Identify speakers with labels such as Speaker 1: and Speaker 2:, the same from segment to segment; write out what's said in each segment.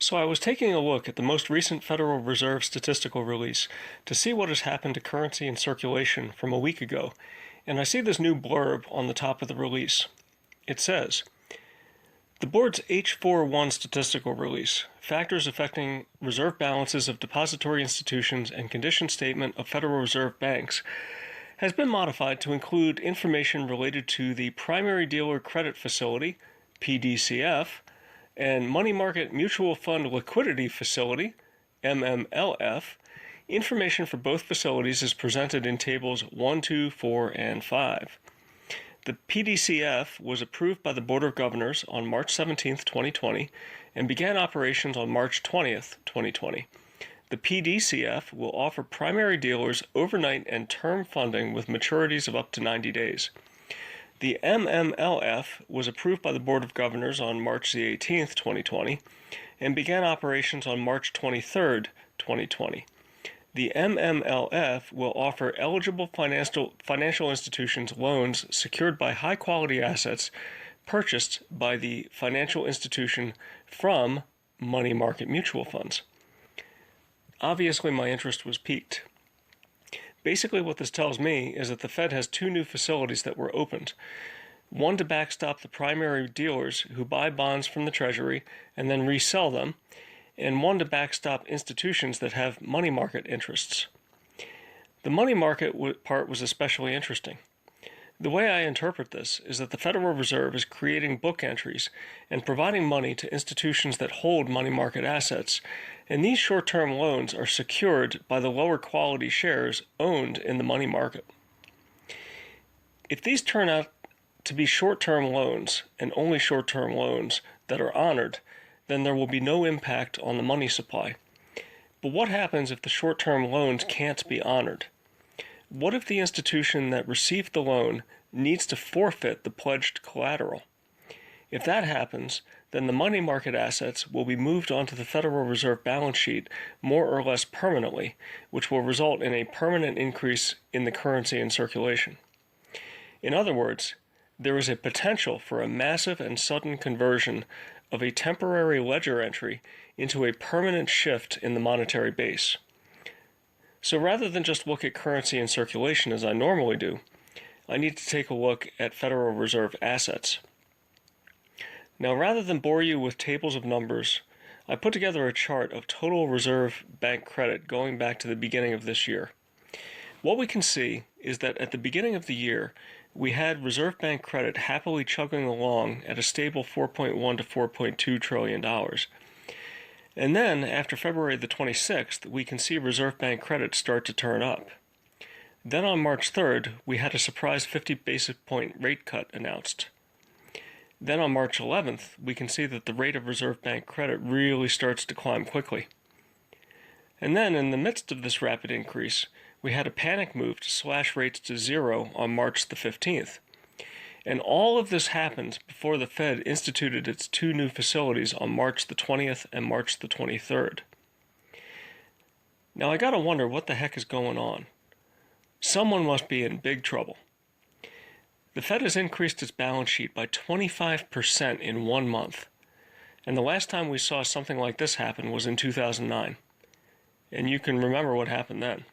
Speaker 1: So I was taking a look at the most recent Federal Reserve statistical release to see what has happened to currency in circulation from a week ago, and I see this new blurb on the top of the release. It says, "The board's H41 statistical release, factors affecting reserve balances of depository institutions and condition statement of Federal Reserve banks, has been modified to include information related to the Primary Dealer Credit Facility, PDCF, and Money Market Mutual Fund Liquidity Facility, MMLF. Information for both facilities is presented in tables 1, 2, 4, and 5. The PDCF was approved by the Board of Governors on March 17, 2020, and began operations on March 20, 2020. The PDCF will offer primary dealers overnight and term funding with maturities of up to 90 days. The MMLF was approved by the Board of Governors on March 18, 2020, and began operations on March 23, 2020. The MMLF will offer eligible financial institutions loans secured by high-quality assets purchased by the financial institution from money market mutual funds." Obviously, my interest was piqued. Basically, what this tells me is that the Fed has two new facilities that were opened. One to backstop the primary dealers who buy bonds from the Treasury and then resell them, and one to backstop institutions that have money market interests. The money market part was especially interesting. The way I interpret this is that the Federal Reserve is creating book entries and providing money to institutions that hold money market assets, and these short-term loans are secured by the lower quality shares owned in the money market. If these turn out to be short-term loans and only short-term loans that are honored, then there will be no impact on the money supply. But what happens if the short-term loans can't be honored? What if the institution that received the loan needs to forfeit the pledged collateral? If that happens, then the money market assets will be moved onto the Federal Reserve balance sheet more or less permanently, which will result in a permanent increase in the currency in circulation. In other words, there is a potential for a massive and sudden conversion of a temporary ledger entry into a permanent shift in the monetary base. So rather than just look at currency in circulation as I normally do, I need to take a look at Federal Reserve assets. Now, rather than bore you with tables of numbers, I put together a chart of total reserve bank credit going back to the beginning of this year. What we can see is that at the beginning of the year, we had reserve bank credit happily chugging along at a stable $4.1 to $4.2 trillion. And then, after February the 26th, we can see reserve bank credit start to turn up. Then on March 3rd, we had a surprise 50 basis point rate cut announced. Then on March 11th, we can see that the rate of reserve bank credit really starts to climb quickly. And then, in the midst of this rapid increase, we had a panic move to slash rates to zero on March the 15th. And all of this happened before the Fed instituted its two new facilities on March the 20th and March the 23rd. Now I gotta wonder what the heck is going on. Someone must be in big trouble. The Fed has increased its balance sheet by 25% in 1 month. And the last time we saw something like this happen was in 2009. And you can remember what happened then.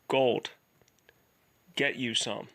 Speaker 1: Gold. Get you some.